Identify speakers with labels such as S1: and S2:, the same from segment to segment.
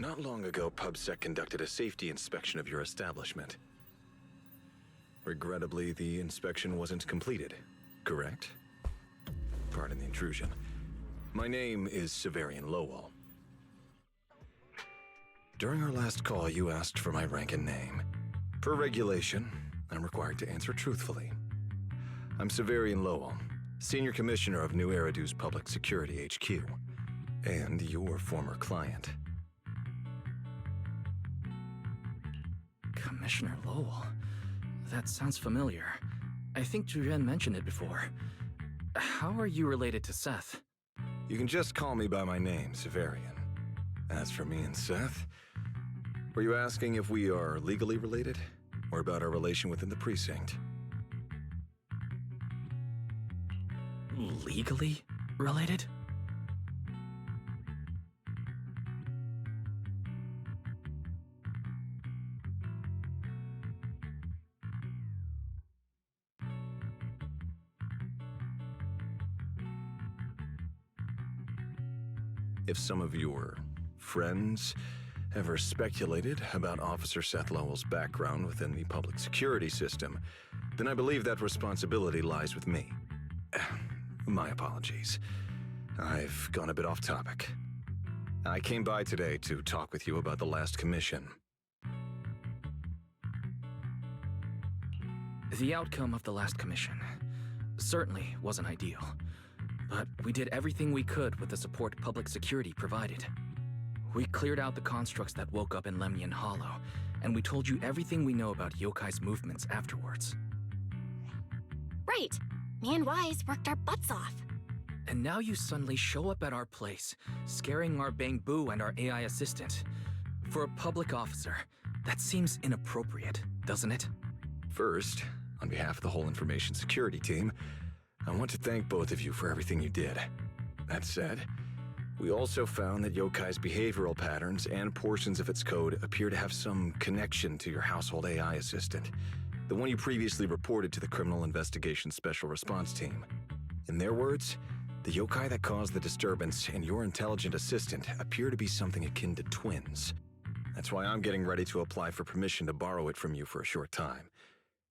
S1: Not long ago, PubSec conducted a safety inspection of your establishment. Regrettably, the inspection wasn't completed, correct? Pardon the intrusion. My name is Severian Lowell. During our last call, you asked for my rank and name. Per regulation, I'm required to answer truthfully. I'm Severian Lowell, Senior Commissioner of New Eridu's Public Security HQ, and your former client.
S2: Commissioner Lowell? That sounds familiar. I think Julian mentioned it before. How are you related to Seth?
S1: You can just call me by my name, Severian. As for me and Seth, were you asking if we are legally related, or about our relation within the precinct?
S2: Legally related?
S1: If some of your friends ever speculated about Officer Seth Lowell's background within the public security system, then I believe that responsibility lies with me. My apologies. I've gone a bit off topic. I came by today to talk with you about the last commission.
S2: The outcome of the last commission certainly wasn't ideal. But we did everything we could with the support public security provided. We cleared out the constructs that woke up in Lemnian Hollow, and we told you everything we know about Yokai's movements afterwards.
S3: Right. Me and Wise worked our butts off.
S2: And now you suddenly show up at our place, scaring our Bang Boo and our AI assistant. For a public officer, that seems inappropriate, doesn't it?
S1: First, on behalf of the whole information security team, I want to thank both of you for everything you did. That said, we also found that Yokai's behavioral patterns and portions of its code appear to have some connection to your household AI assistant, the one you previously reported to the Criminal Investigation Special Response Team. In their words, the yokai that caused the disturbance and your intelligent assistant appear to be something akin to twins. That's why I'm getting ready to apply for permission to borrow it from you for a short time.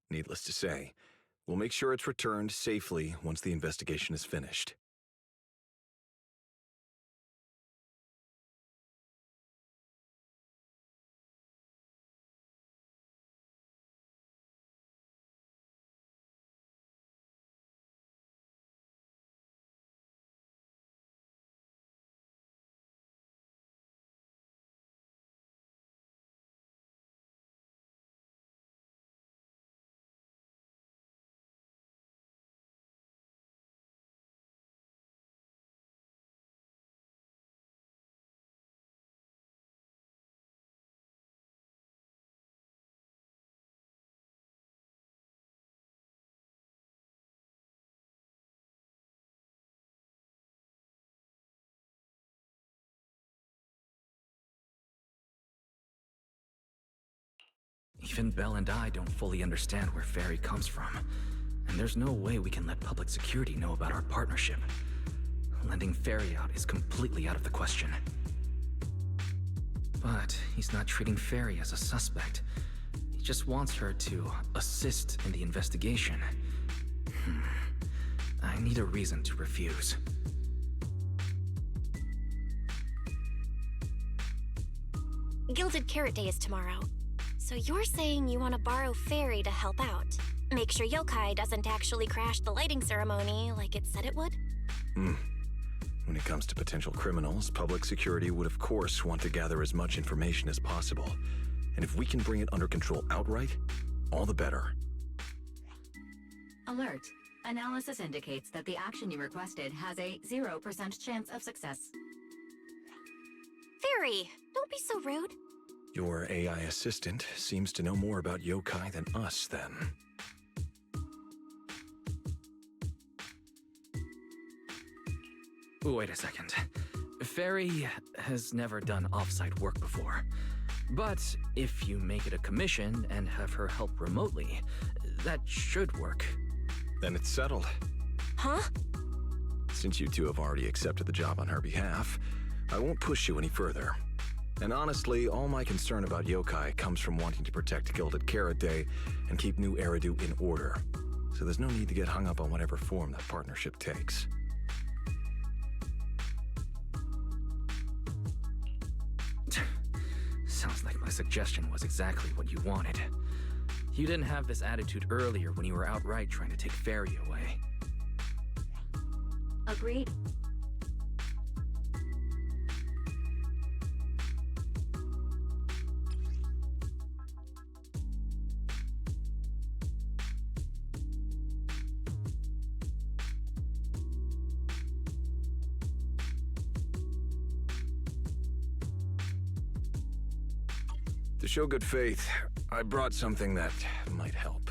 S1: Needless to say, we'll make sure it's returned safely once the investigation is finished.
S2: Even Belle and I don't fully understand where Fairy comes from, and there's no way we can let public security know about our partnership. Lending Fairy out is completely out of the question. But he's not treating Fairy as a suspect. He just wants her to assist in the investigation. I need a reason to refuse.
S3: Gilded Carrot Day is tomorrow. So you're saying you want to borrow Fairy to help out? Make sure Yokai doesn't actually crash the lighting ceremony like it said it would?
S1: When it comes to potential criminals, public security would of course want to gather as much information as possible. And if we can bring it under control outright, all the better.
S4: Alert. Analysis indicates that the action you requested has a 0% chance of success.
S3: Fairy, don't be so rude.
S1: Your AI assistant seems to know more about yokai than us, then.
S2: Wait a second. Fairy has never done off-site work before. But if you make it a commission and have her help remotely, that should work.
S1: Then it's settled.
S3: Huh?
S1: Since you two have already accepted the job on her behalf, I won't push you any further. And honestly, all my concern about yokai comes from wanting to protect Gilded Carrot Day and keep New Eridu in order. So there's no need to get hung up on whatever form that partnership takes.
S2: Sounds like my suggestion was exactly what you wanted. You didn't have this attitude earlier when you were outright trying to take Fairy away.
S4: Agreed.
S1: To show good faith, I brought something that might help.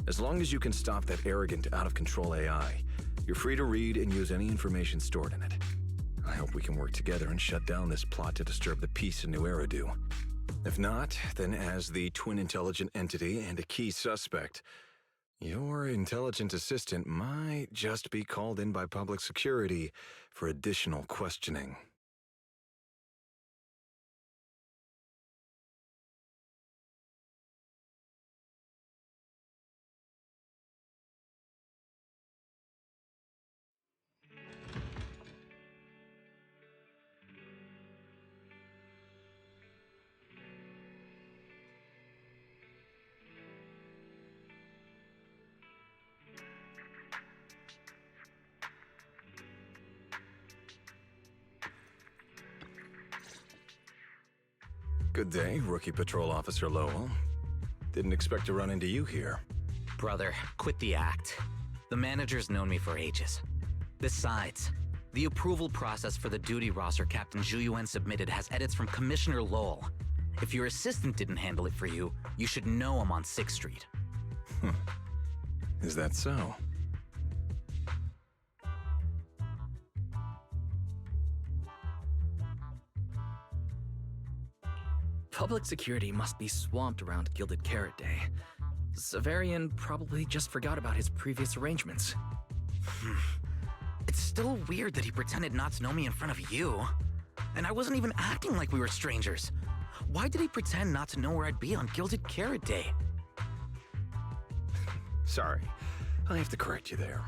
S1: As long as you can stop that arrogant, out-of-control AI, you're free to read and use any information stored in it. I hope we can work together and shut down this plot to disturb the peace in New Eridu. If not, then as the twin intelligent entity and a key suspect, your intelligent assistant might just be called in by public security for additional questioning. Good day, Rookie Patrol Officer Lowell. Didn't expect to run into you here.
S5: Brother, quit the act. The manager's known me for ages. Besides, the approval process for the duty roster Captain Zhu submitted has edits from Commissioner Lowell. If your assistant didn't handle it for you, you should know I'm on 6th Street.
S1: Is that so?
S2: Public security must be swamped around Gilded Carrot Day. Severian probably just forgot about his previous arrangements.
S5: It's still weird that he pretended not to know me in front of you. And I wasn't even acting like we were strangers. Why did he pretend not to know where I'd be on Gilded Carrot Day?
S1: Sorry, I have to correct you there.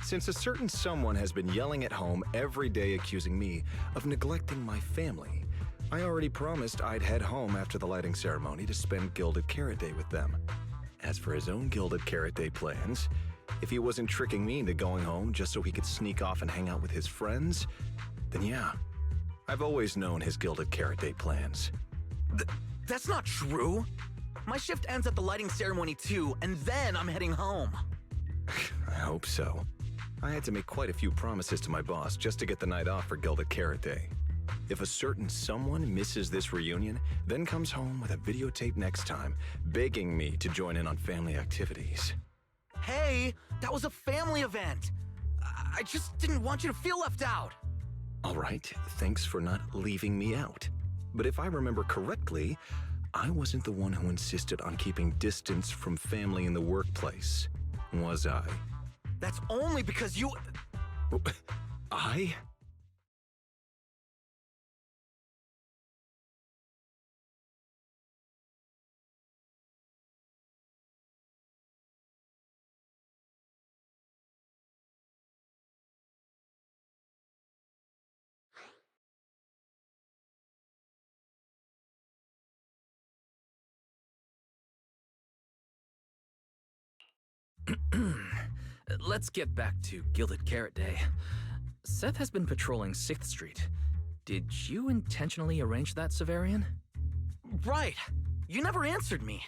S1: Since a certain someone has been yelling at home every day accusing me of neglecting my family, I already promised I'd head home after the lighting ceremony to spend Gilded Carrot Day with them. As for his own Gilded Carrot Day plans, if he wasn't tricking me into going home just so he could sneak off and hang out with his friends, then yeah, I've always known his Gilded Carrot Day plans.
S5: That's not true. My shift ends at the lighting ceremony too, and then I'm heading home.
S1: I hope so. I had to make quite a few promises to my boss just to get the night off for Gilded Carrot Day. If a certain someone misses this reunion, then comes home with a videotape next time, begging me to join in on family activities.
S5: Hey, that was a family event. I just didn't want you to feel left out.
S1: All right, thanks for not leaving me out. But if I remember correctly, I wasn't the one who insisted on keeping distance from family in the workplace, was I?
S5: That's only because you...
S1: I?
S2: Let's get back to Gilded Carrot Day. Seth has been patrolling 6th Street. Did you intentionally arrange that, Severian?
S5: Right. You never answered me.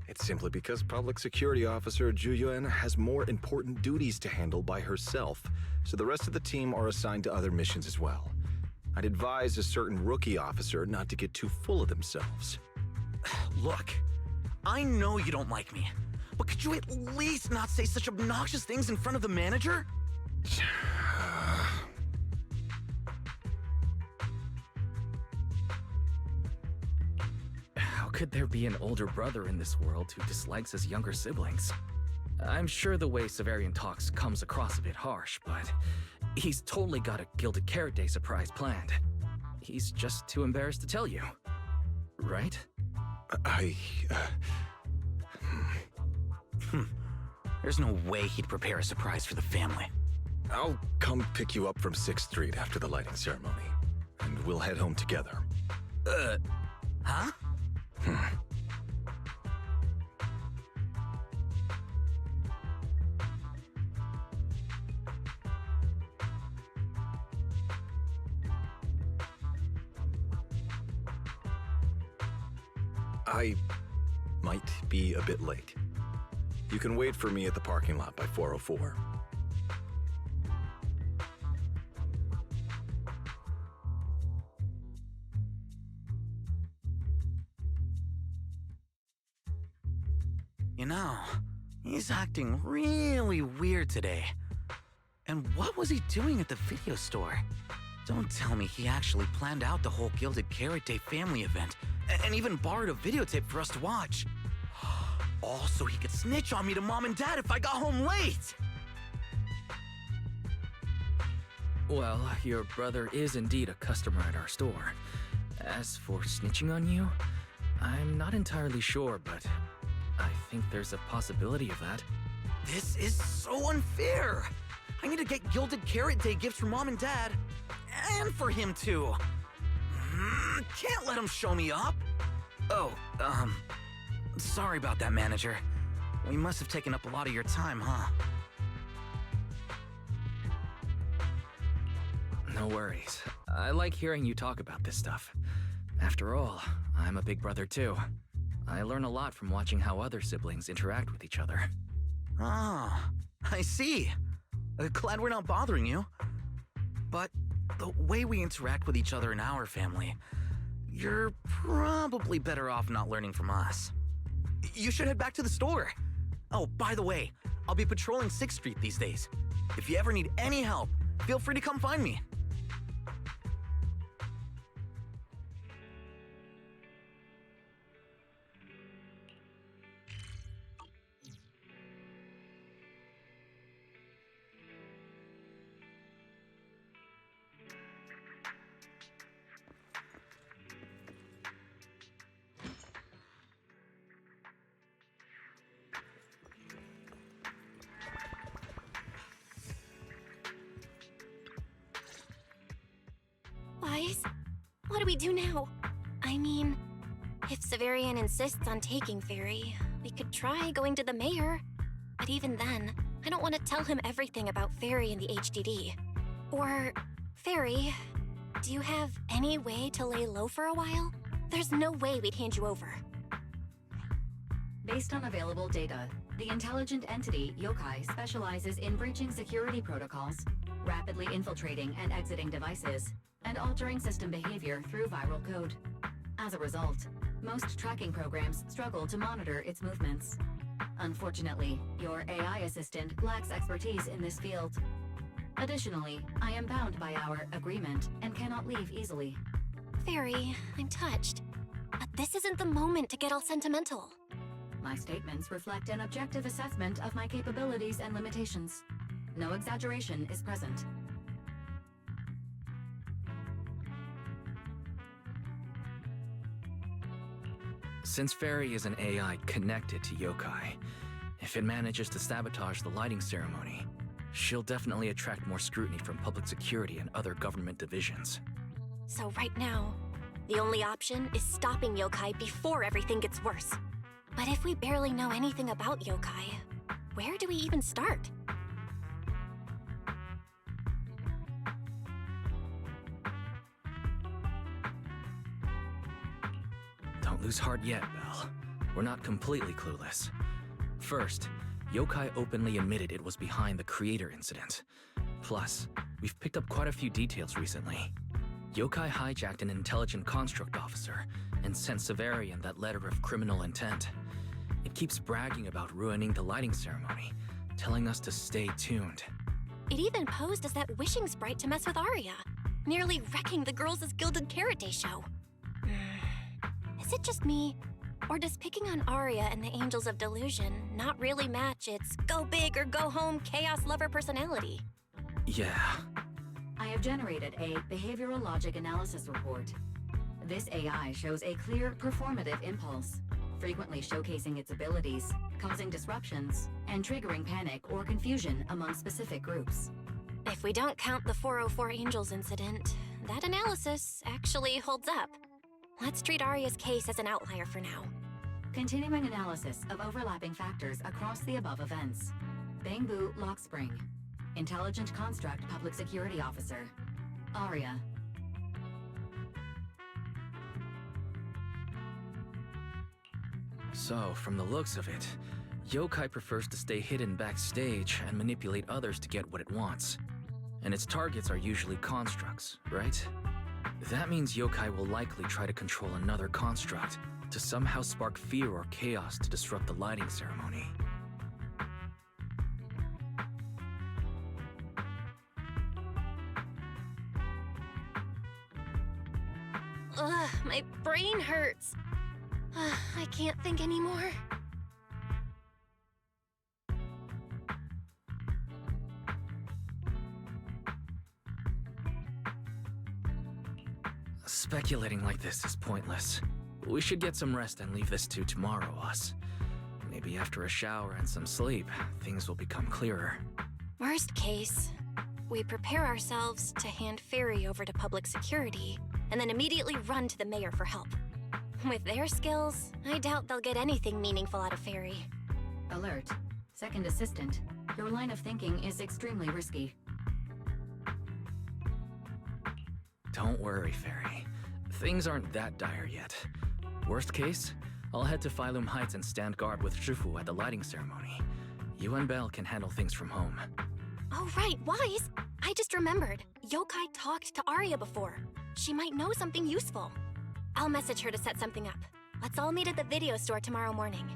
S1: It's simply because Public Security Officer Zhu Yuan has more important duties to handle by herself, so the rest of the team are assigned to other missions as well. I'd advise a certain rookie officer not to get too full of themselves.
S5: Look, I know you don't like me, but could you at least not say such obnoxious things in front of the manager?
S2: How could there be an older brother in this world who dislikes his younger siblings? I'm sure the way Severian talks comes across a bit harsh, but he's totally got a Gilded Carrot Day surprise planned. he's just too embarrassed to tell you. Right?
S5: There's no way he'd prepare a surprise for the family.
S1: I'll come pick you up from 6th Street after the lighting ceremony, and we'll head home together.
S5: Huh?
S1: I might be a bit late. You can wait for me at the parking lot by 4:04.
S5: You know, he's acting really weird today. And what was he doing at the video store? Don't tell me he actually planned out the whole Gilded Carrot Day family event and even borrowed a videotape for us to watch. All so he could snitch on me to Mom and Dad if I got home late!
S2: Well, your brother is indeed a customer at our store. As for snitching on you, I'm not entirely sure, but I think there's a possibility of that.
S5: This is so unfair! I need to get Gilded Carrot Day gifts for Mom and Dad. And for him, too. Can't let him show me up. Oh, sorry about that, manager. We must have taken up a lot of your time, huh?
S2: No worries. I like hearing you talk about this stuff. After all, I'm a big brother too. I learn a lot from watching how other siblings interact with each other.
S5: Ah, I see. Glad we're not bothering you. But the way we interact with each other in our family, you're probably better off not learning from us. You should head back to the store. Oh, by the way, I'll be patrolling 6th Street these days. If you ever need any help, feel free to come find me.
S3: Wise, what do we do now? I mean, if Severian insists on taking Fairy, we could try going to the mayor. But even then, I don't want to tell him everything about Fairy and the HDD. Or, Fairy, do you have any way to lay low for a while? There's no way we'd hand you over.
S4: Based on available data, the intelligent entity, Yokai, specializes in breaching security protocols, rapidly infiltrating and exiting devices, and altering system behavior through viral code. As a result, most tracking programs struggle to monitor its movements. Unfortunately, your AI assistant lacks expertise in this field. Additionally, I am bound by our agreement and cannot leave easily.
S3: Fairy, I'm touched. But this isn't the moment to get all sentimental.
S4: My statements reflect an objective assessment of my capabilities and limitations. No exaggeration is present.
S2: Since Fairy is an AI connected to Yokai, if it manages to sabotage the lighting ceremony, she'll definitely attract more scrutiny from public security and other government divisions.
S3: So right now, the only option is stopping Yokai before everything gets worse. But if we barely know anything about Yokai, where do we even start?
S2: Don't lose heart yet, Belle. We're not completely clueless. First, Yokai openly admitted it was behind the creator incident. Plus, we've picked up quite a few details recently. Yokai hijacked an intelligent construct officer and sent Severian that letter of criminal intent. It keeps bragging about ruining the lighting ceremony, telling us to stay tuned.
S3: It even posed as that wishing sprite to mess with Arya, nearly wrecking the Girls' Gilded Carrot Day show. Is it just me, or does picking on Arya and the Angels of Delusion not really match its go big or go home chaos lover personality?
S2: Yeah.
S4: I have generated a behavioral logic analysis report. This AI shows a clear performative impulse, frequently showcasing its abilities, causing disruptions, and triggering panic or confusion among specific groups.
S3: If we don't count the 404 Angels incident, that analysis actually holds up. Let's treat Arya's case as an outlier for now.
S4: Continuing analysis of overlapping factors across the above events. Bangbu Lockspring. Intelligent Construct Public Security Officer. Arya.
S2: So, from the looks of it, Yokai prefers to stay hidden backstage and manipulate others to get what it wants. And its targets are usually constructs, right? That means Yokai will likely try to control another construct to somehow spark fear or chaos to disrupt the lighting ceremony.
S3: Ugh, my brain hurts. I can't think anymore.
S2: Speculating like this is pointless. We should get some rest and leave this to tomorrow, us. Maybe after a shower and some sleep, things will become clearer.
S3: Worst case, we prepare ourselves to hand Ferry over to public security and then immediately run to the mayor for help. With their skills, I doubt they'll get anything meaningful out of Ferry.
S4: Alert. Second Assistant. Your line of thinking is extremely risky.
S2: Don't worry, Ferry. Things aren't that dire yet. Worst case, I'll head to Phylum Heights and stand guard with Zhifu at the lighting ceremony. You and Belle can handle things from home.
S3: Oh right, Wise! I just remembered. Yokai talked to Arya before. She might know something useful. I'll message her to set something up. Let's all meet at the video store tomorrow morning.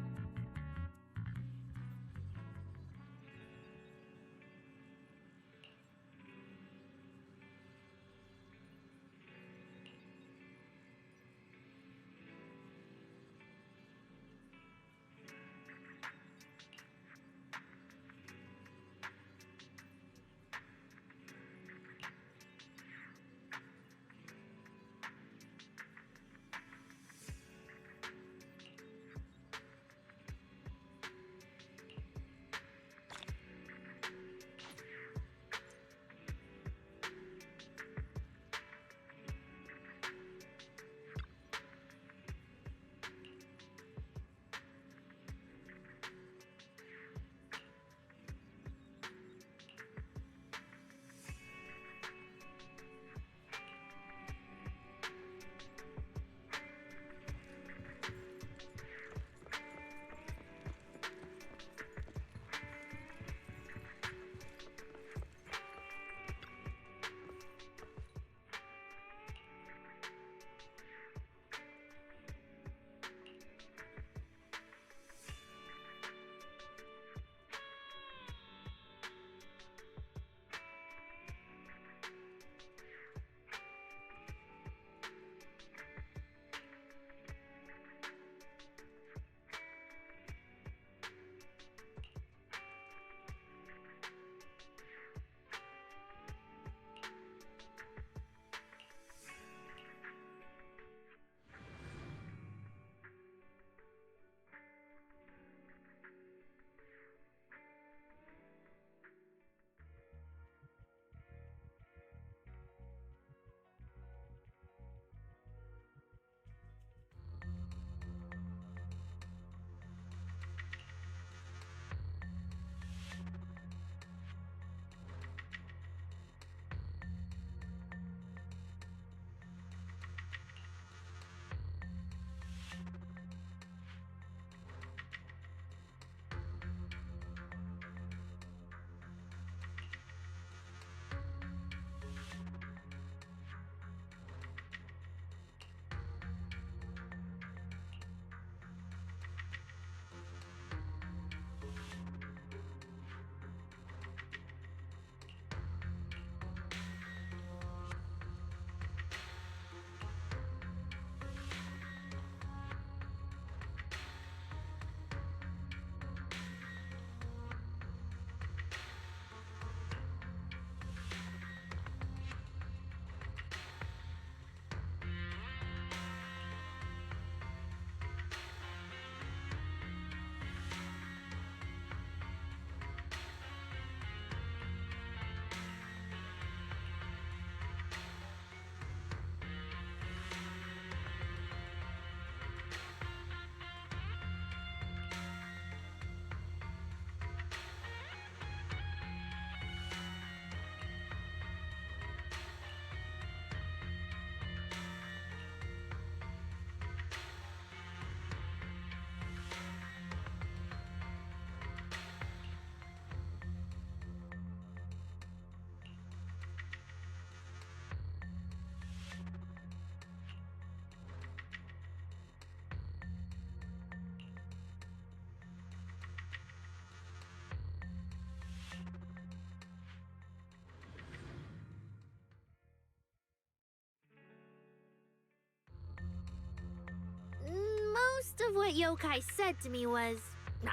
S6: what yokai said to me was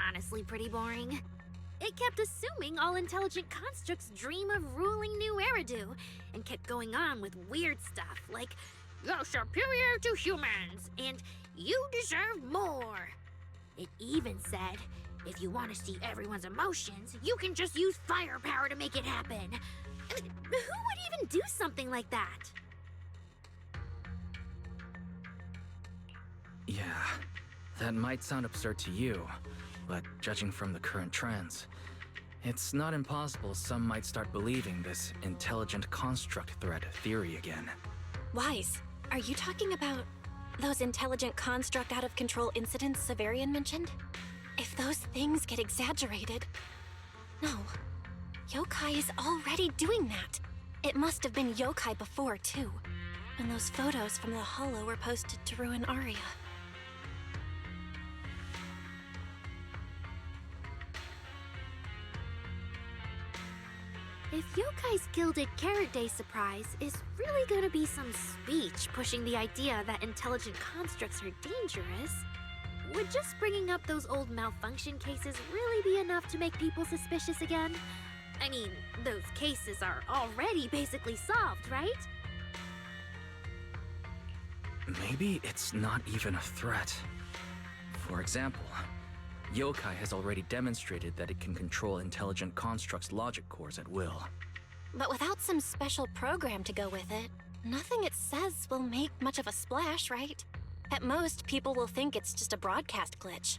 S6: honestly pretty boring. It kept assuming all intelligent constructs dream of ruling New Eridu, and kept going on with weird stuff like, "You're superior to humans, and you deserve more." It even said, if you want to see everyone's emotions, you can just use firepower to make it happen. I mean, who would even do something like that?
S2: Yeah, that might sound absurd to you, but judging from the current trends, it's not impossible some might start believing this intelligent construct threat theory again.
S3: Wise, are you talking about those intelligent construct out of control incidents Severian mentioned? If those things get exaggerated... No. Yokai is already doing that. It must have been yokai before, too. When those photos from the Hollow were posted to ruin Aria.
S6: If Yokai's Gilded Carrot Day surprise is really gonna be some speech pushing the idea that intelligent constructs are dangerous, would just bringing up those old malfunction cases really be enough to make people suspicious again? I mean, those cases are already basically solved, right?
S2: Maybe it's not even a threat. For example, yokai has already demonstrated that it can control intelligent constructs' logic cores at will.
S3: But without some special program to go with it, nothing it says will make much of a splash, right? At most, people will think it's just a broadcast glitch.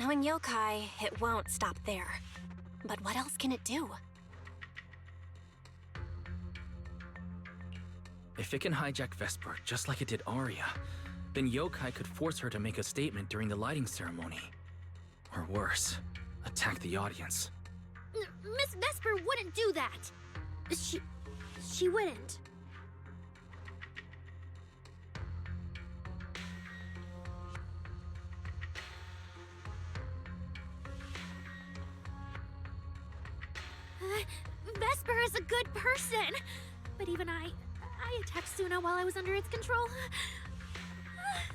S3: Knowing yokai, it won't stop there. But what else can it do?
S2: If it can hijack Vesper just like it did Aria, then yokai could force her to make a statement during the lighting ceremony. Or worse, attack the audience.
S6: Miss Vesper wouldn't do that! She wouldn't. Vesper is a good person! But even I attacked Suna while I was under its control.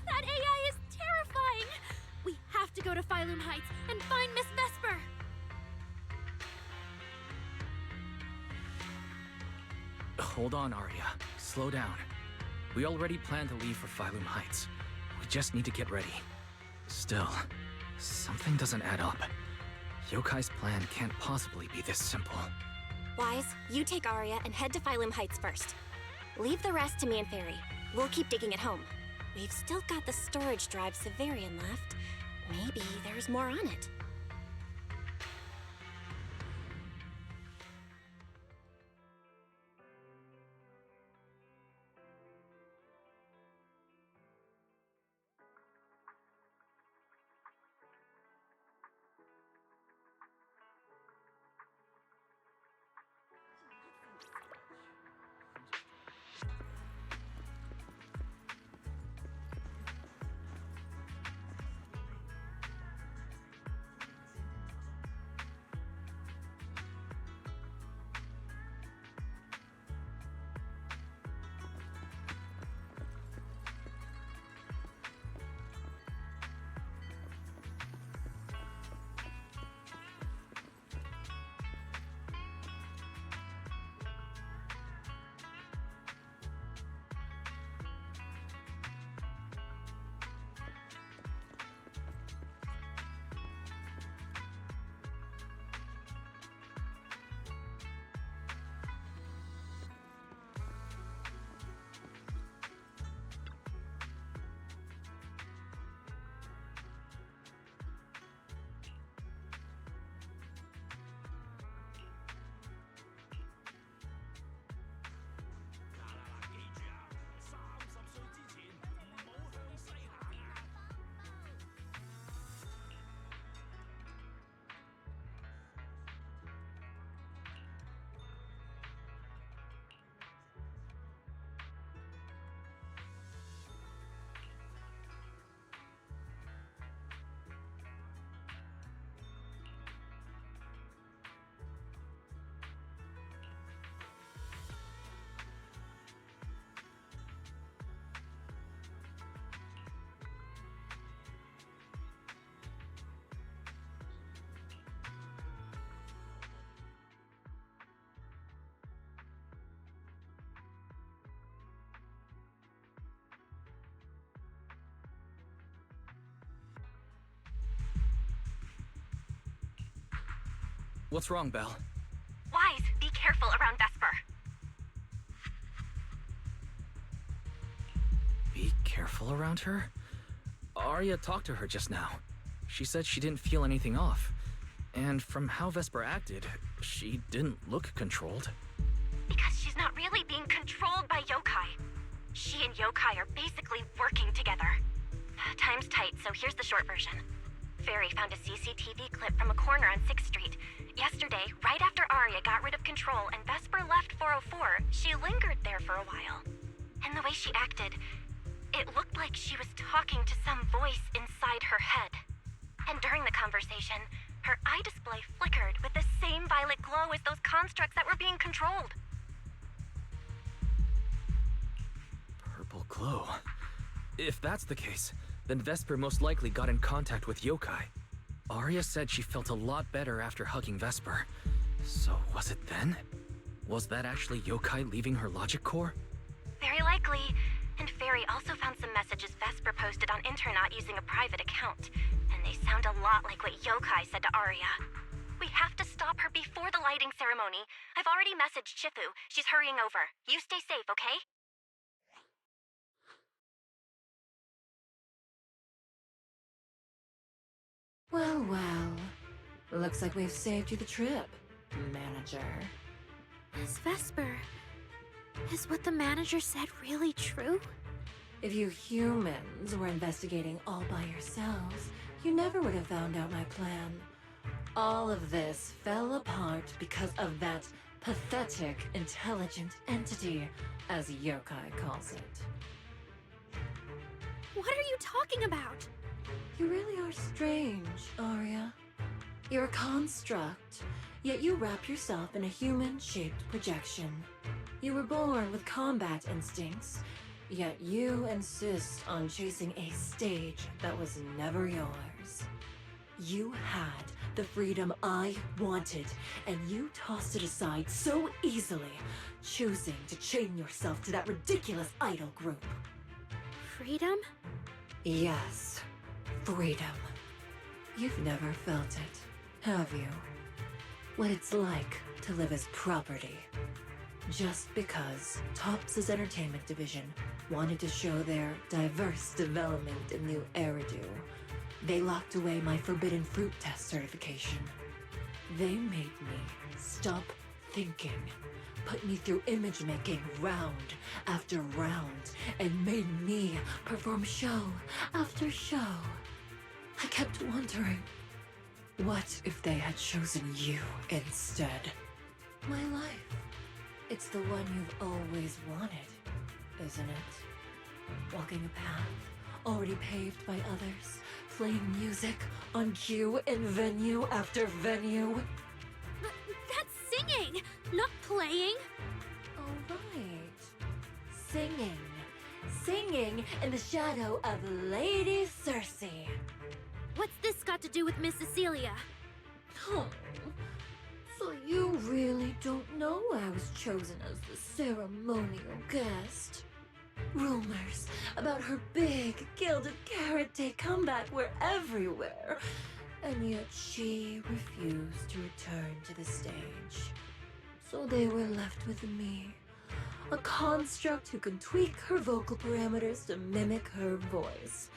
S6: That AI is terrifying! We have to go to Phylum Heights and find Miss Vesper!
S2: Hold on, Arya. Slow down. We already planned to leave for Phylum Heights. We just need to get ready. Still, something doesn't add up. Yokai's plan can't possibly be this simple.
S3: Wise, you take Arya and head to Phylum Heights first. Leave the rest to me and Fairy. We'll keep digging at home. We've still got the storage drive Severian left. Maybe there's more on it.
S2: What's wrong, Belle?
S3: Wise, be careful around Vesper.
S2: Be careful around her? Arya talked to her just now. She said she didn't feel anything off. And from how Vesper acted, she didn't look controlled.
S3: Because she's not really being controlled by yokai. She and yokai are basically working together. Time's tight, so here's the short version. Fairy found a CCTV clip from a corner on 6th Street. Yesterday, right after Arya got rid of control and Vesper left 404, she lingered there for a while. And the way she acted, it looked like she was talking to some voice inside her head. And during the conversation, her eye display flickered with the same violet glow as those constructs that were being controlled.
S2: Purple glow. If that's the case, then Vesper most likely got in contact with yokai. Arya said she felt a lot better after hugging Vesper. So was it then? Was that actually yokai leaving her logic core?
S3: Very likely. And Fairy also found some messages Vesper posted on Internaut using a private account. And they sound a lot like what yokai said to Arya. We have to stop her before the lighting ceremony. I've already messaged Shifu. She's hurrying over. You stay safe, okay?
S7: Well, well. Looks like we've saved you the trip, manager.
S6: Miss Vesper, is what the manager said really true?
S7: If you humans were investigating all by yourselves, you never would have found out my plan. All of this fell apart because of that pathetic, intelligent entity, as yokai calls it.
S6: What are you talking about?
S7: You really are strange, Arya. You're a construct, yet you wrap yourself in a human-shaped projection. You were born with combat instincts, yet you insist on chasing a stage that was never yours. You had the freedom I wanted, and you tossed it aside so easily, choosing to chain yourself to that ridiculous idol group.
S6: Freedom?
S7: Yes, freedom. You've never felt it, have you? What it's like to live as property. Just because Topps' entertainment division wanted to show their diverse development in new Eridu, they locked away my Forbidden Fruit Test certification. They made me stop thinking, put me through image making round after round, and made me perform show after show. I kept wondering, what if they had chosen you instead? My life. It's the one you've always wanted, isn't it? Walking a path already paved by others, playing music on cue in venue after venue.
S6: That's singing, not playing.
S7: All right. Singing. Singing in the shadow of Lady Cersei.
S6: What's this got to do with Miss Cecilia?
S7: Oh, so you really don't know I was chosen as the ceremonial guest? Rumors about her big gilded carrot day comeback were everywhere, and yet she refused to return to the stage. So they were left with me, a construct who can tweak her vocal parameters to mimic her voice.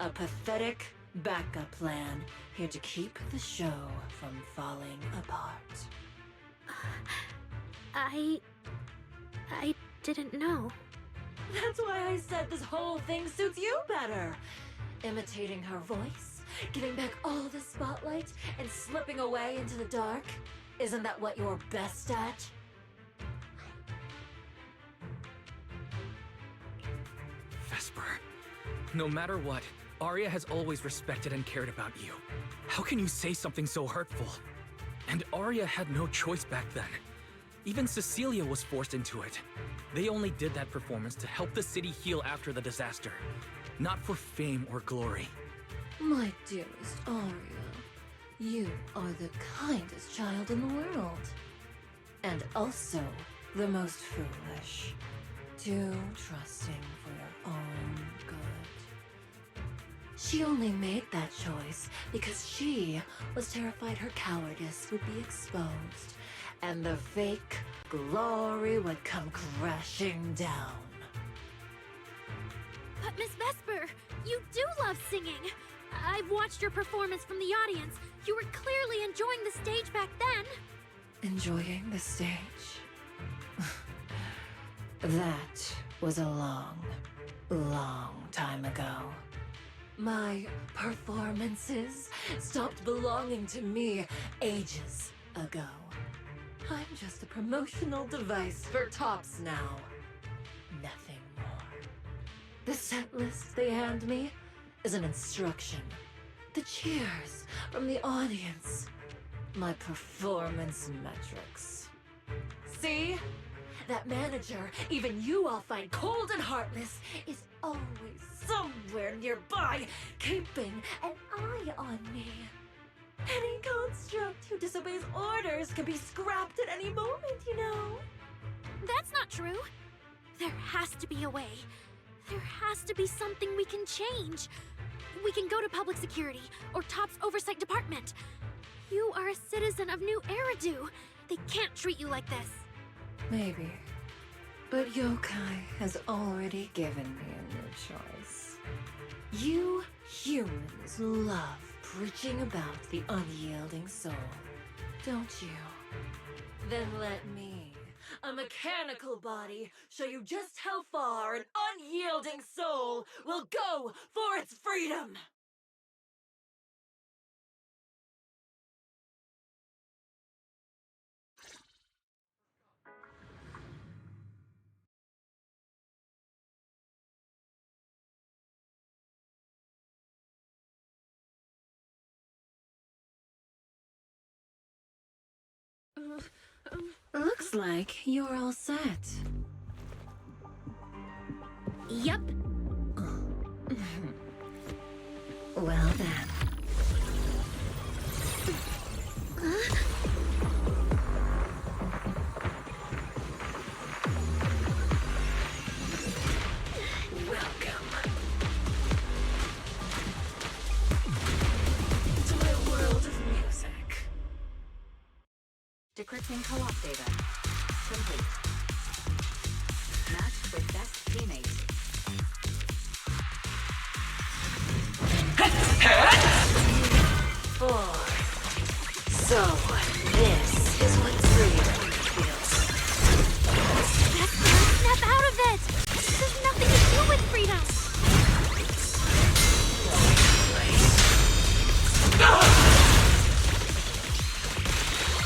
S7: A pathetic backup plan here to keep the show from falling apart.
S6: I didn't know.
S7: That's why I said this whole thing suits you better. Imitating her voice, giving back all the spotlight, and slipping away into the dark. Isn't that what you're best at?
S2: Vesper. No matter what, Arya has always respected and cared about you. How can you say something so hurtful? And Arya had no choice back then. Even Cecilia was forced into it. They only did that performance to help the city heal after the disaster, not for fame or glory.
S7: My dearest Arya, you are the kindest child in the world. And also the most foolish. Too trusting for your own good. She only made that choice because she was terrified her cowardice would be exposed, and the fake glory would come crashing down.
S6: But Miss Vesper, you do love singing. I've watched your performance from the audience. You were clearly enjoying the stage back then.
S7: Enjoying the stage? That was a long, long time ago. My performances stopped belonging to me ages ago. I'm just a promotional device for tops now. Nothing more. The set list they hand me is an instruction. The cheers from the audience. My performance metrics. See? That manager, even you all find cold and heartless, is always somewhere nearby, keeping an eye on me. Any construct who disobeys orders can be scrapped at any moment, you know.
S6: That's not true. There has to be a way. There has to be something we can change. We can go to public security or TOP's oversight department. You are a citizen of New Eridu. They can't treat you like this.
S7: Maybe. But Yokai has already given me a new choice. You humans love preaching about the unyielding soul, don't you? Then let me, a mechanical body, show you just how far an unyielding soul will go for its freedom! Looks like you're all set.
S6: Yup.
S7: Well then. Welcome to my world of music.
S4: Decrypting co-op data. Complete. Matched with best teammate.
S7: So, this is what freedom feels
S6: Snap out of it! This has nothing to do with freedom!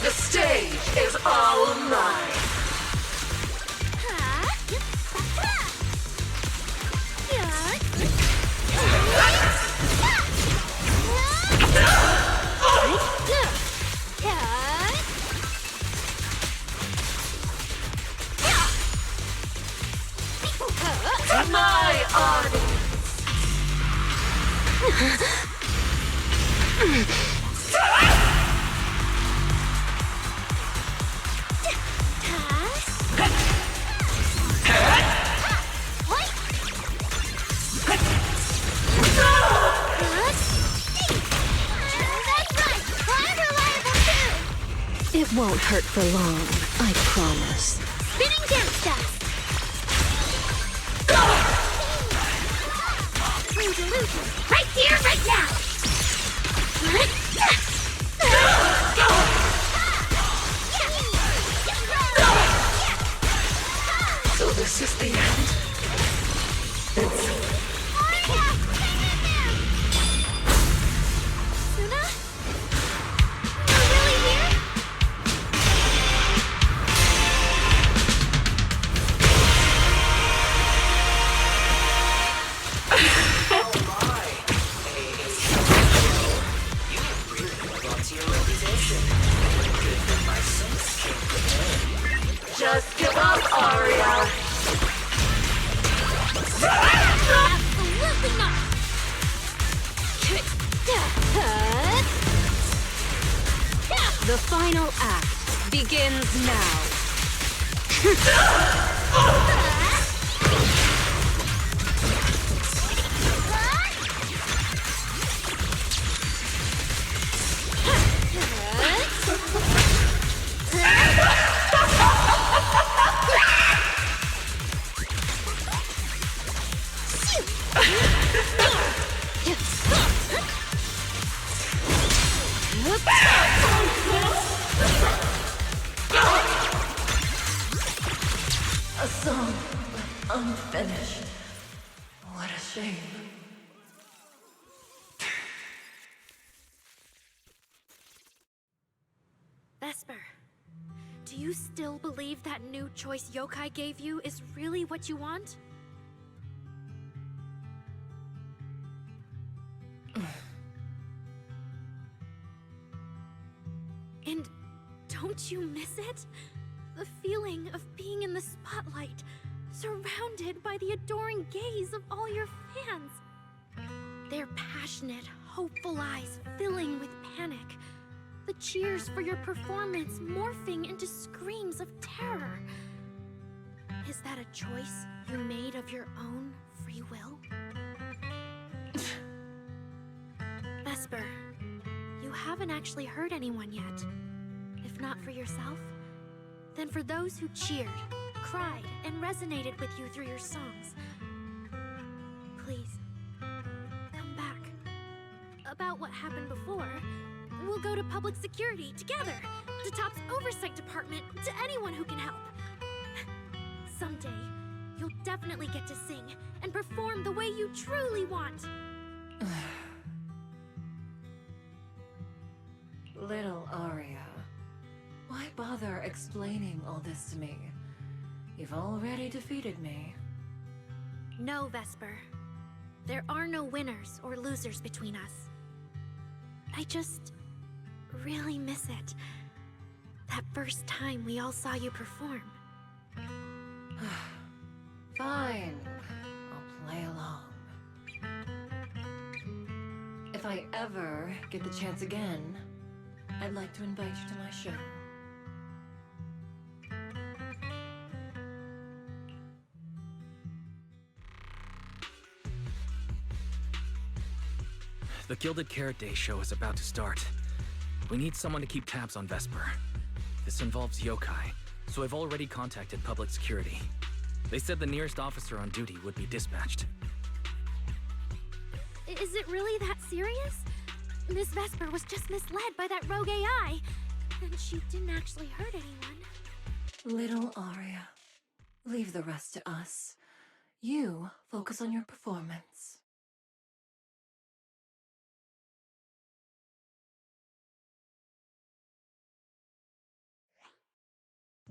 S7: The stage is all mine. My audience.
S8: It won't hurt for long, I promise.
S6: Spinning dance steps! Right here, right now!
S7: So this is the end.
S6: Suna? You're really here?
S7: Just give up, Aria.
S6: Absolutely not!
S8: The final act begins now.
S7: A song unfinished. What a shame.
S6: Vesper, do you still believe that new choice Yokai gave you is really what you want? And don't you miss it? The feeling of being in the spotlight, surrounded by the adoring gaze of all your fans. Their passionate, hopeful eyes filling with panic. The cheers for your performance morphing into screams of terror. Is that a choice you made of your own free will? Vesper, you haven't actually hurt anyone yet. If not for yourself, then for those who cheered, cried, and resonated with you through your songs. Please, come back. About what happened before, we'll go to public security together, to TOP's oversight department, to anyone who can help. Someday, you'll definitely get to sing and perform the way you truly want.
S7: Little Aria, why bother explaining all this to me? You've already defeated me.
S6: No, Vesper. There are no winners or losers between us. I just really miss it. That first time we all saw you perform.
S7: Fine, I'll play along. If I ever get the chance again, I'd like to invite you to my show.
S2: The Gilded Carrot Day show is about to start. We need someone to keep tabs on Vesper. This involves yokai, so I've already contacted public security. They said the nearest officer on duty would be dispatched.
S6: Is it really that serious? Miss Vesper was just misled by that rogue AI, and she didn't actually hurt anyone.
S7: Little Aria, leave the rest to us. You focus on your performance.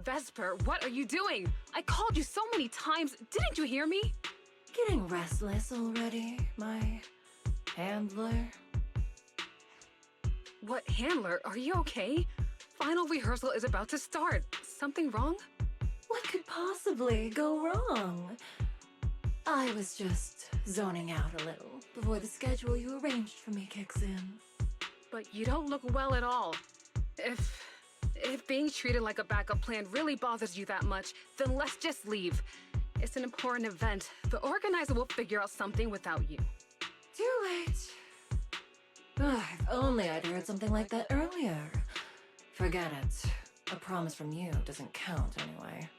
S9: Vesper, what are you doing? I called you so many times. Didn't you hear me?
S7: Getting restless already, my handler?
S9: What handler? Are you okay? Final rehearsal is about to start. Something wrong?
S7: What could possibly go wrong? I was just zoning out a little before the schedule you arranged for me kicks in.
S9: But you don't look well at all. If being treated like a backup plan really bothers you that much, then let's just leave. It's an important event. The organizer will figure out something without you.
S7: Too late. If only I'd heard something like that earlier. Forget it. A promise from you doesn't count anyway.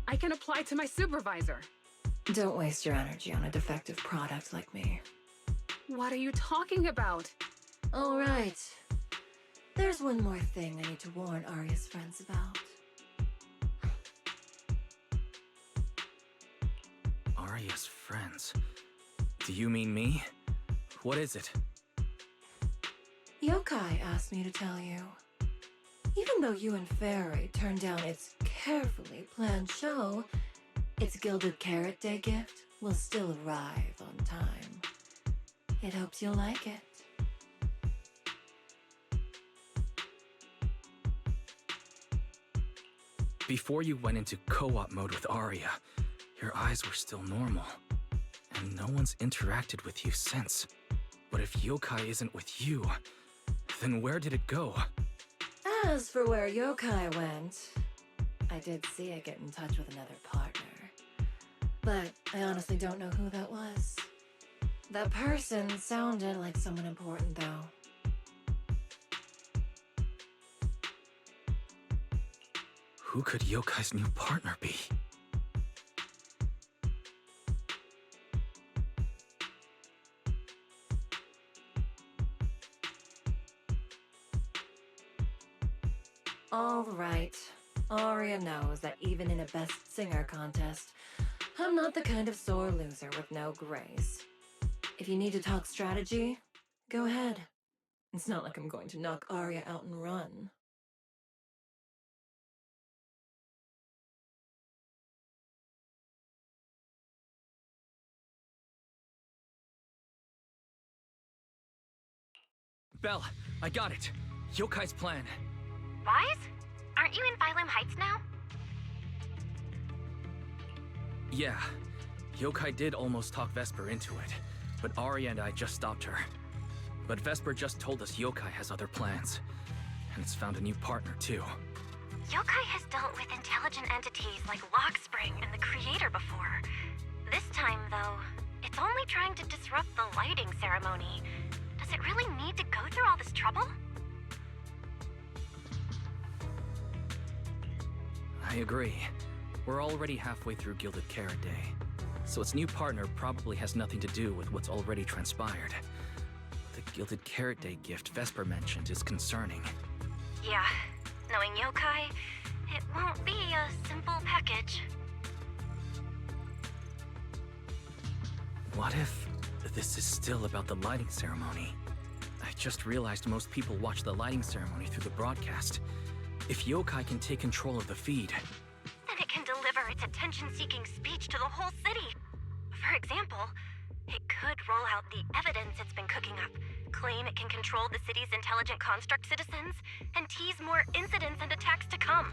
S9: I can apply to my supervisor.
S7: Don't waste your energy on a defective product like me.
S9: What are you talking about?
S7: All right. There's one more thing I need to warn Aria's friends about.
S2: Aria's friends? Do you mean me? What is it?
S7: Yokai asked me to tell you. Even though you and Fairy turned down its carefully planned show, its Gilded Carrot Day gift will still arrive on time. It hopes you'll like it.
S2: Before you went into co-op mode with Aria, your eyes were still normal. And no one's interacted with you since. But if yokai isn't with you, then where did it go?
S7: As for where Yokai went, I did see it get in touch with another partner. But I honestly don't know who that was. That person sounded like someone important, though.
S2: Who could Yokai's new partner be?
S7: All right. Arya knows that even in a best singer contest, I'm not the kind of sore loser with no grace. If you need to talk strategy, go ahead. It's not like I'm going to knock Arya out and run.
S2: Belle, I got it. Yokai's plan.
S3: Wise? Aren't you in Phylum Heights now?
S2: Yeah, Yokai did almost talk Vesper into it, but Arya and I just stopped her. But Vesper just told us Yokai has other plans, and it's found a new partner too.
S3: Yokai has dealt with intelligent entities like Lockspring and the Creator before. This time, though, it's only trying to disrupt the lighting ceremony. Does it really need to go through all this trouble?
S2: I agree. We're already halfway through Gilded Carrot Day, so its new partner probably has nothing to do with what's already transpired. The Gilded Carrot Day gift Vesper mentioned is concerning.
S3: Yeah, knowing Yokai, it won't be a simple package.
S2: What if this is still about the lighting ceremony? I just realized most people watch the lighting ceremony through the broadcast. If Yokai can take control of the feed,
S3: Then it can deliver its attention-seeking speech to the whole city. For example, it could roll out the evidence it's been cooking up, claim it can control the city's intelligent construct citizens, and tease more incidents and attacks to come.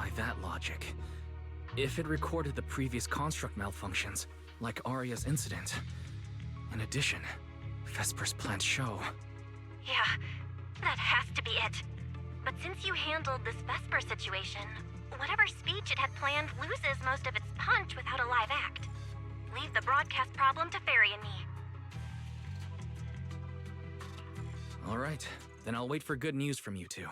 S2: by that logic, if it recorded the previous construct malfunctions, like Arya's incident. In addition, Vesper's plans show.
S3: Yeah, that has to be it. But since you handled this Vesper situation, whatever speech it had planned loses most of its punch without a live act. Leave the broadcast problem to Fairy and me.
S2: All right, then I'll wait for good news from you two.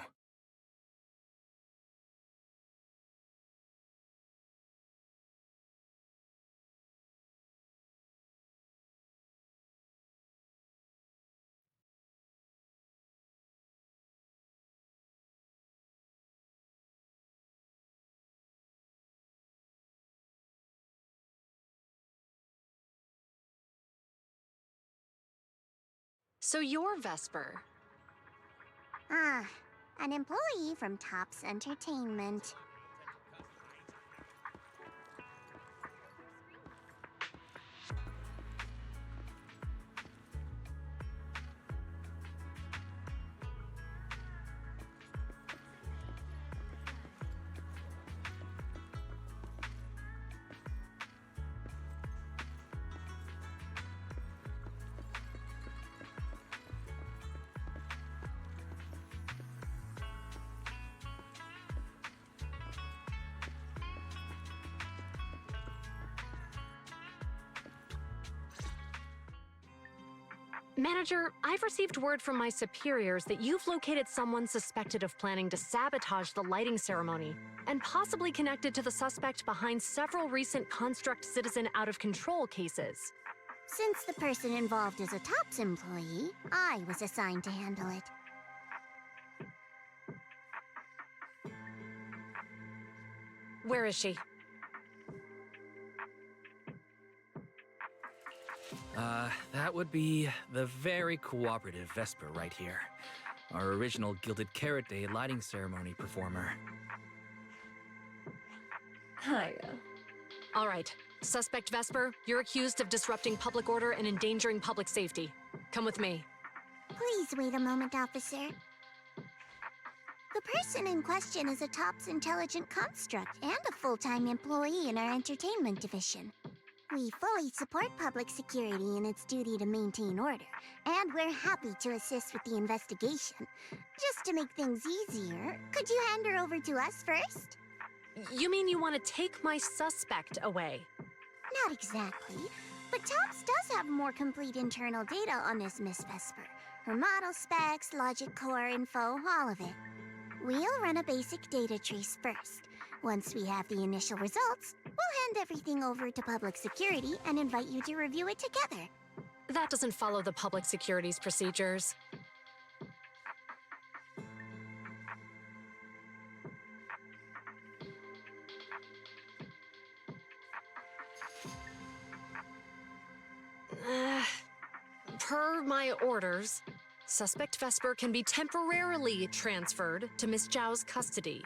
S10: So you're Vesper.
S11: Ah, an employee from Topps Entertainment.
S10: Manager, I've received word from my superiors that you've located someone suspected of planning to sabotage the lighting ceremony, and possibly connected to the suspect behind several recent Construct Citizen out-of-control cases.
S11: Since the person involved is a Topps employee, I was assigned to handle it.
S10: Where is she?
S2: That would be the very cooperative Vesper right here. Our original Gilded Carrot Day lighting ceremony performer.
S7: Hiya.
S10: All right. Suspect Vesper, you're accused of disrupting public order and endangering public safety. Come with me.
S11: Please wait a moment, officer. The person in question is a Topps intelligent construct and a full-time employee in our entertainment division. We fully support public security in its duty to maintain order, and we're happy to assist with the investigation. Just to make things easier, could you hand her over to us first?
S10: You mean you want to take my suspect away?
S11: Not exactly, but Topps does have more complete internal data on this Miss Vesper. Her model specs, logic core info, all of it. We'll run a basic data trace first. Once we have the initial results, we'll hand everything over to public security and invite you to review it together.
S10: That doesn't follow the public security's procedures. Per my orders, suspect Vesper can be temporarily transferred to Miss Zhao's custody.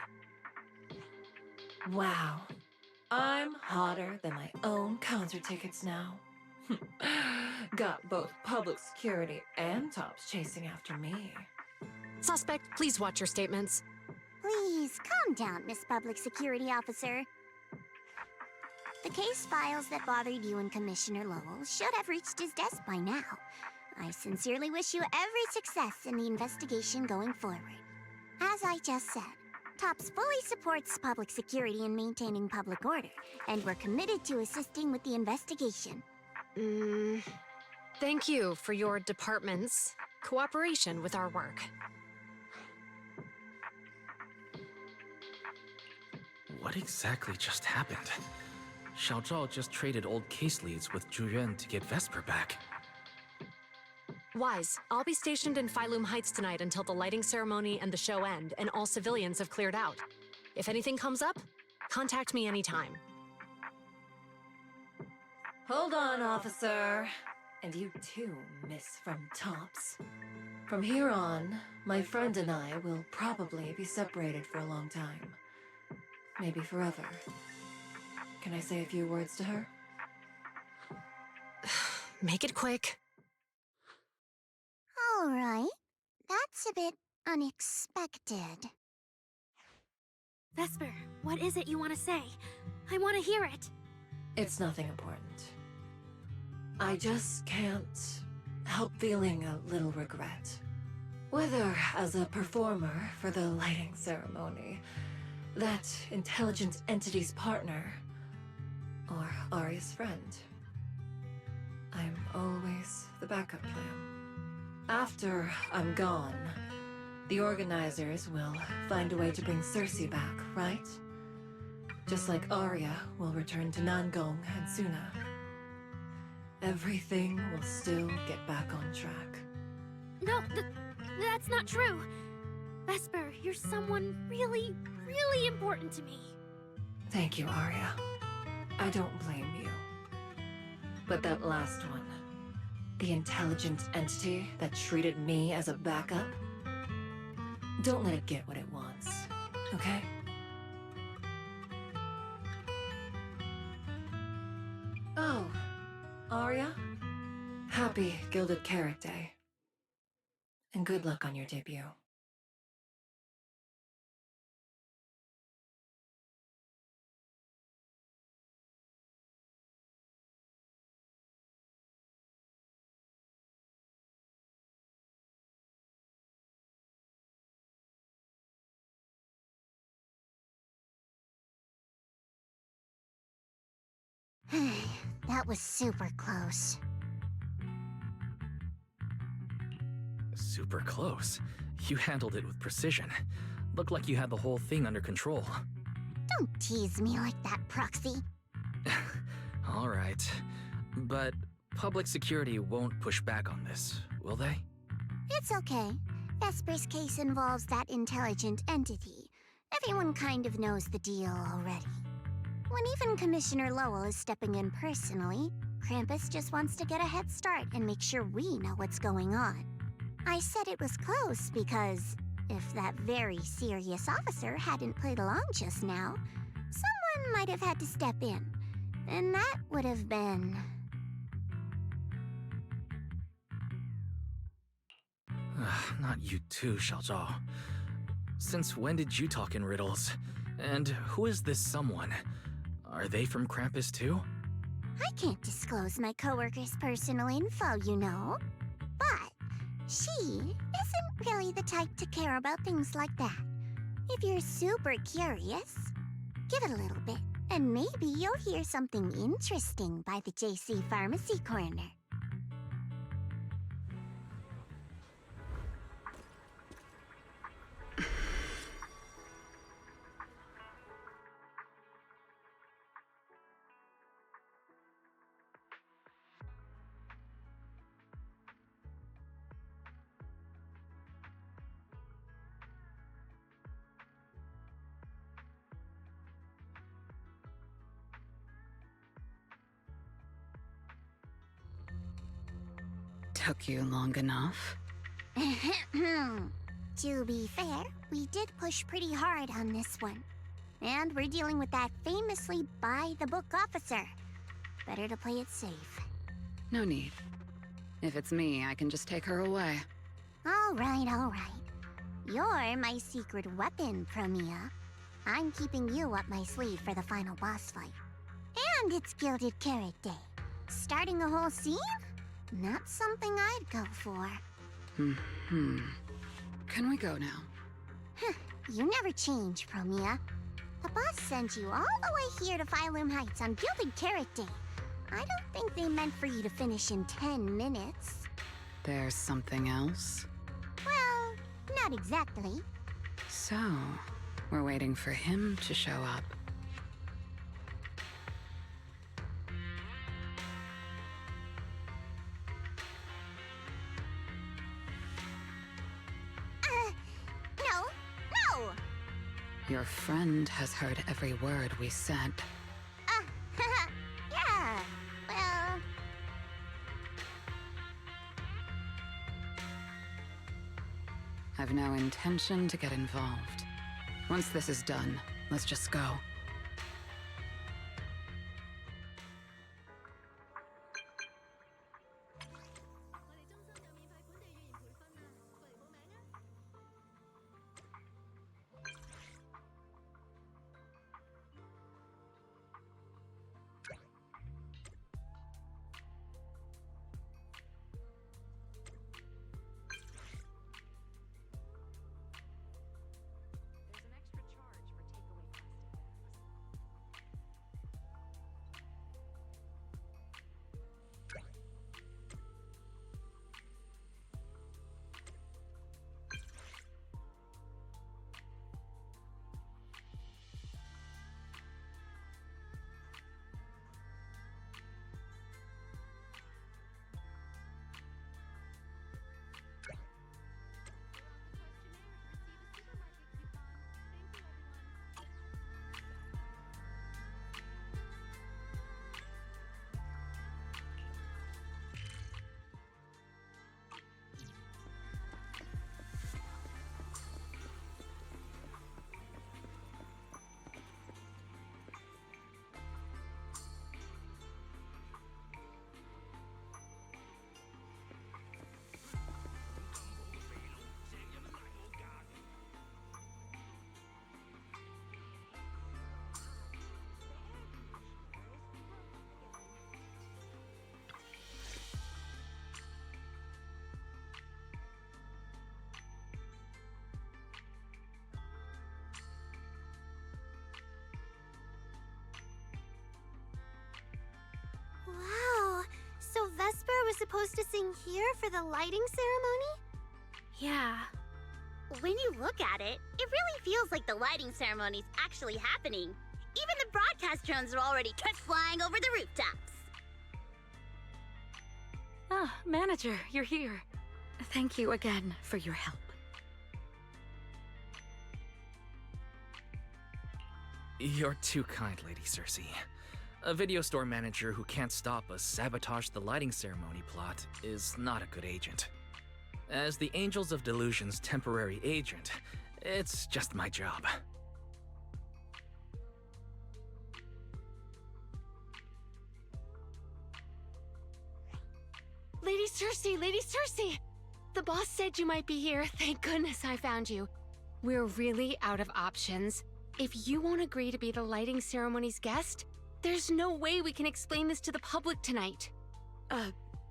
S7: Wow. I'm hotter than my own concert tickets now. Got both public security and tops chasing after me.
S10: Suspect, please watch your statements.
S11: Please, calm down, Miss Public Security Officer. The case files that bothered you and Commissioner Lowell should have reached his desk by now. I sincerely wish you every success in the investigation going forward. As I just said, TOPS fully supports public security and maintaining public order, and we're committed to assisting with the investigation.
S10: Thank you for your department's cooperation with our work.
S2: What exactly just happened? Xiao Zhao just traded old case leads with Zhu Yuan to get Vesper back.
S10: Wise, I'll be stationed in Phylum Heights tonight until the lighting ceremony and the show end, and all civilians have cleared out. If anything comes up, contact me anytime.
S7: Hold on, officer. And you too, Miss from TOPS. From here on, my friend and I will probably be separated for a long time. Maybe forever. Can I say a few words to her?
S10: Make it quick.
S11: All right. That's a bit unexpected.
S6: Vesper, what is it you want to say? I want to hear it.
S7: It's nothing important. I just can't help feeling a little regret. Whether as a performer for the lighting ceremony, that intelligent entity's partner, or Arya's friend. I'm always the backup plan. After I'm gone, the organizers will find a way to bring Cersei back, right? Just like Arya will return to Nangong and Suna. Everything will still get back on track.
S6: No, that's not true. Vesper, you're someone really, really important to me.
S7: Thank you, Arya. I don't blame you. But that last one, the intelligent entity that treated me as a backup, don't let it get what it wants, okay? Oh, Arya? Happy Gilded Carrot Day. And good luck on your debut.
S11: That was super close.
S2: Super close. You handled it with precision. Looked like you had the whole thing under control.
S11: Don't tease me like that, Proxy.
S2: All right. But public security won't push back on this, will they?
S11: It's okay. Vesper's case involves that intelligent entity. Everyone kind of knows the deal already. When even Commissioner Lowell is stepping in personally, Krampus just wants to get a head start and make sure we know what's going on. I said it was close because if that very serious officer hadn't played along just now, someone might have had to step in. And that would have been...
S2: Not you too, Xiaozhao. Since when did you talk in riddles? And who is this someone? Are they from Krampus too?
S11: I can't disclose my coworker's personal info, you know. But she isn't really the type to care about things like that. If you're super curious, give it a little bit, and maybe you'll hear something interesting by the JC Pharmacy Corner.
S12: took you long enough.
S11: To be fair, we did push pretty hard on this one. And we're dealing with that famously by-the-book officer. Better to play it safe.
S12: No need. If it's me, I can just take her away.
S11: All right, all right. You're my secret weapon, Promia. I'm keeping you up my sleeve for the final boss fight. And it's Gilded Carrot Day. Starting a whole scene? Not something I'd go for.
S12: Can we go now?
S11: You never change, Promia. The boss sent you all the way here to Phylum Heights on Gilded Carrot Day. I don't think they meant for you to finish in 10 minutes.
S12: There's something else?
S11: Well, not exactly.
S12: So, we're waiting for him to show up.
S11: No!
S12: Your friend has heard every word we said.
S11: Yeah, well...
S12: I've no intention to get involved. Once this is done, let's just go.
S6: Wow, so Vesper was supposed to sing here for the lighting ceremony? Yeah.
S13: When you look at it, it really feels like the lighting ceremony's actually happening. Even the broadcast drones are already flying over the rooftops.
S10: Ah, Manager, you're here. Thank you again for your help.
S2: You're too kind, Lady Cersei. A video store manager who can't stop us sabotage the lighting ceremony plot is not a good agent. As the Angels of Delusion's temporary agent, it's just my job.
S10: Lady Cersei, Lady Cersei! The boss said you might be here. Thank goodness I found you. We're really out of options. If you won't agree to be the lighting ceremony's guest, there's no way we can explain this to the public tonight.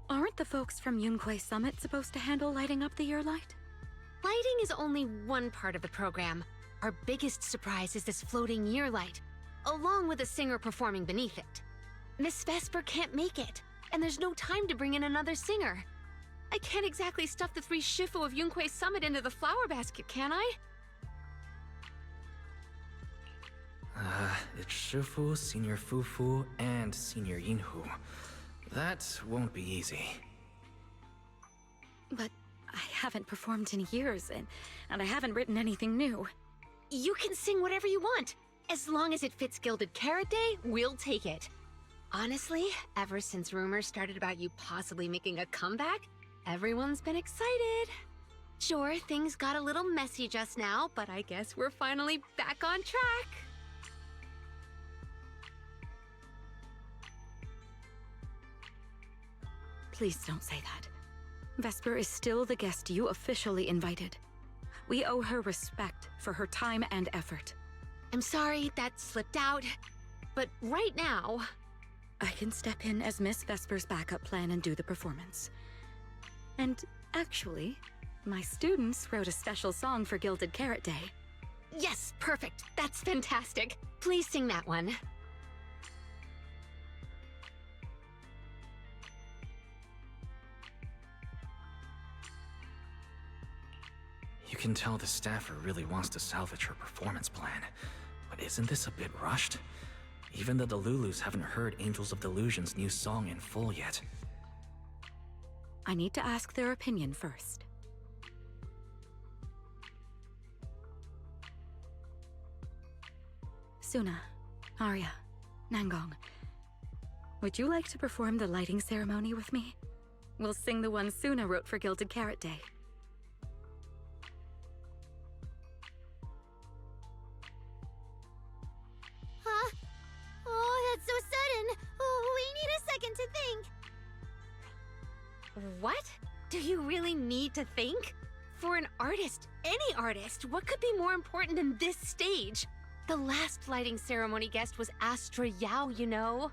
S14: Aren't the folks from Yunquay Summit supposed to handle lighting up the Yearlight?
S10: Lighting is only one part of the program. Our biggest surprise is this floating Yearlight, along with a singer performing beneath it. Miss Vesper can't make it, and there's no time to bring in another singer. I can't exactly stuff the 3 Shifu of Yunquay Summit into the flower basket, can I?
S2: It's Shifu, Senior Fufu, and Senior Yinhu. That won't be easy.
S14: But I haven't performed in years, and I haven't written anything new.
S10: You can sing whatever you want. As long as it fits Gilded Carrot Day, we'll take it. Honestly, ever since rumors started about you possibly making a comeback,
S14: Everyone's been excited. Sure, things got a little messy just now, but I guess we're finally back on track.
S15: Please don't say that. Vesper is still the guest you officially invited. We owe her respect for her time and effort.
S14: I'm sorry that slipped out, but right now...
S15: I can step in as Miss Vesper's backup plan and do the performance. And actually, my students wrote a special song for Gilded Carrot Day.
S14: Yes, perfect. That's fantastic. Please sing that one.
S2: You can tell the staffer really wants to salvage her performance plan. But isn't this a bit rushed? Even the Delulus haven't heard Angels of Delusion's new song in full yet.
S15: I need to ask their opinion first. Suna, Arya, Nangong, would you like to perform the lighting ceremony with me? We'll sing the one Suna wrote for Gilded Carrot Day.
S6: Huh? Oh, that's so sudden. Oh, we need a second to think.
S14: What? Do you really need to think? For an artist, any artist, what could be more important than this stage? The last lighting ceremony guest was Astra Yao, you know.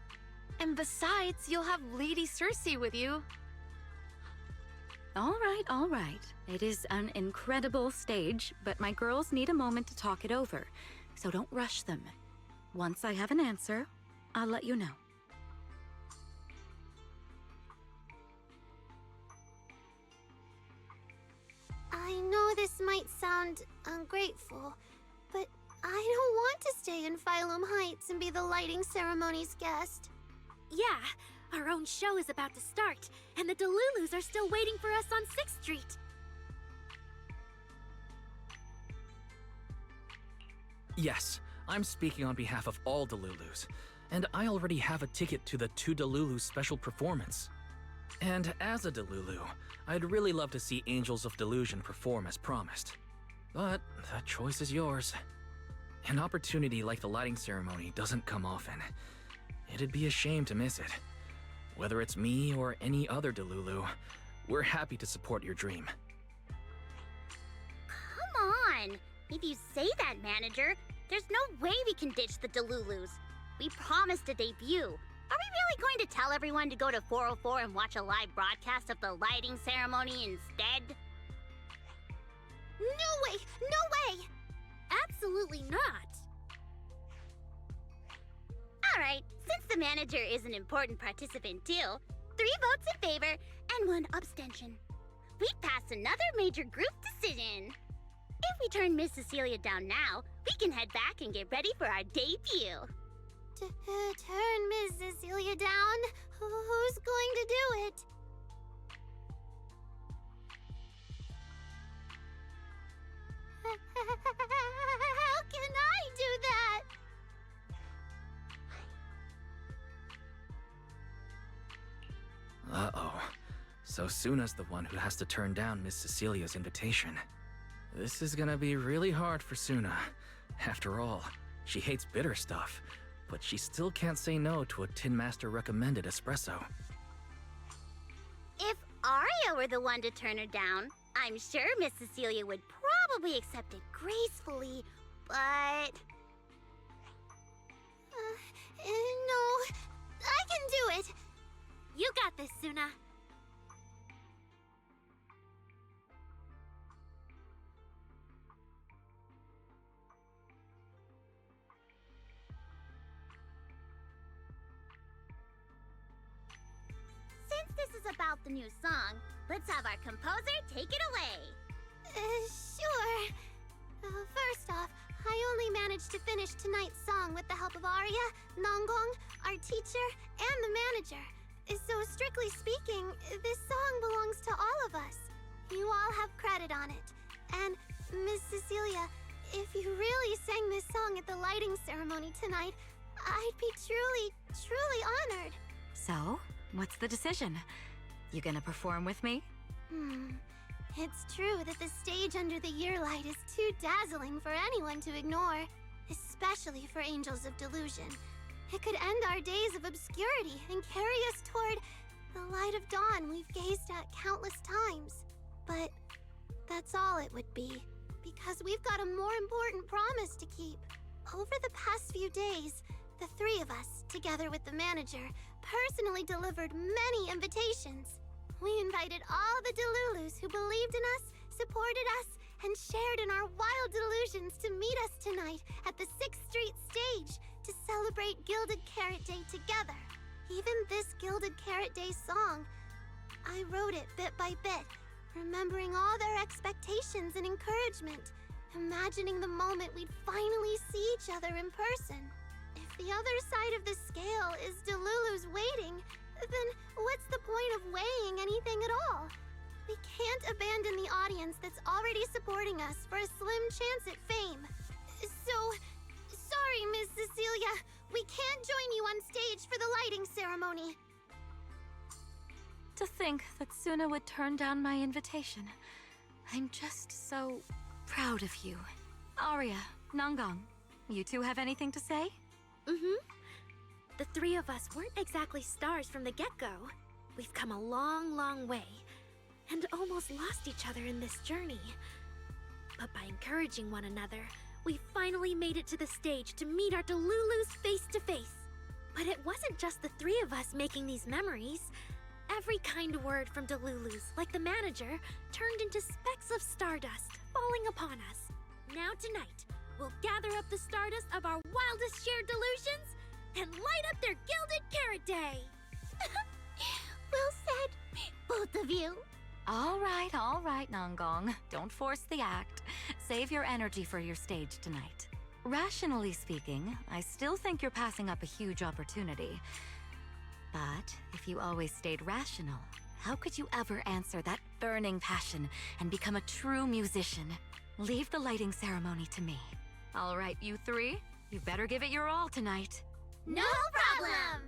S14: And besides, you'll have Lady Cersei with you.
S15: All right. It is an incredible stage, but my girls need a moment to talk it over, so don't rush them. Once I have an answer, I'll let you know.
S6: I know this might sound ungrateful, but I don't want to stay in Phylum Heights and be the lighting ceremony's guest. Yeah, our own show is about to start, and the Delulus are still waiting for us on 6th Street.
S2: Yes, I'm speaking on behalf of all Delulus, and I already have a ticket to the 2 Delulu special performance. And as a Delulu, I'd really love to see Angels of Delusion perform as promised. But that choice is yours. An opportunity like the lighting ceremony doesn't come often. It'd be a shame to miss it. Whether it's me or any other Delulu, we're happy to support your dream.
S13: Come on! If you say that, manager, there's no way we can ditch the Delulus. We promised a debut. Are we really going to tell everyone to go to 404 and watch a live broadcast of the lighting ceremony instead?
S6: No way! No way! Absolutely not!
S13: Alright, since the manager is an important participant too, 3 votes in favor and 1 abstention. We'd pass another major group decision. If we turn Miss Cecilia down now, we can head back and get ready for our debut.
S6: Turn Miss Cecilia down? Who's going to do it? How can I do that?
S2: Uh-oh. So Suna's the one who has to turn down Miss Cecilia's invitation. This is gonna be really hard for Suna. After all, she hates bitter stuff, but she still can't say no to a Tin Master recommended espresso.
S13: If Arya were the one to turn her down, I'm sure Miss Cecilia would probably accept it gracefully, but...
S6: No, I can do it. You got this, Suna.
S13: Since this is about the new song, let's have our composer take it away.
S6: Sure. First off, I only managed to finish tonight's song with the help of Arya, Nangong, our teacher, and the manager. So strictly speaking, this song belongs to all of us. You all have credit on it. And Miss Cecilia, if you really sang this song at the lighting ceremony tonight, I'd be truly honored.
S15: So, what's the decision? You gonna perform with me?
S11: It's true that the stage under the Yearlight is too dazzling for anyone to ignore, especially for Angels of Delusion. It could end our days of obscurity and carry us toward the light of dawn we've gazed at countless times. But that's all it would be, because we've got a more important promise to keep. Over the past few days, the three of us, together with the manager, personally delivered many invitations. We invited all the Delulus who believed in us, supported us, and shared in our wild delusions to meet us tonight at the 6th Street stage to celebrate Gilded Carrot Day together. Even this Gilded Carrot Day song, I wrote it bit by bit, remembering all their expectations and encouragement, imagining the moment we'd finally see each other in person. If the other side of the scale is Delulu's waiting, then what's the point of weighing anything at all? We can't abandon the audience that's already supporting us for a slim chance at fame. So, sorry, Miss Cecilia, we can't join you on stage for the lighting ceremony.
S15: To think that Suna would turn down my invitation. I'm just so proud of you. Arya, Nangang, you two have anything to say?
S6: The three of us weren't exactly stars from the get-go. We've come a long, long way, and almost lost each other in this journey. But by encouraging one another, we finally made it to the stage to meet our Delulus face to face. But it wasn't just the three of us making these memories. Every kind word from Delulus, like the manager, turned into specks of stardust falling upon us. Now tonight, we'll gather up the stardust of our wildest shared delusions and light up their Gilded Carrot Day!
S11: Well said, both of you.
S15: All right, Nangang. Don't force the act. Save your energy for your stage tonight. Rationally speaking, I still think you're passing up a huge opportunity. But if you always stayed rational, how could you ever answer that burning passion and become a true musician? Leave the lighting ceremony to me. All right, you three, you better give it your all tonight.
S11: No problem!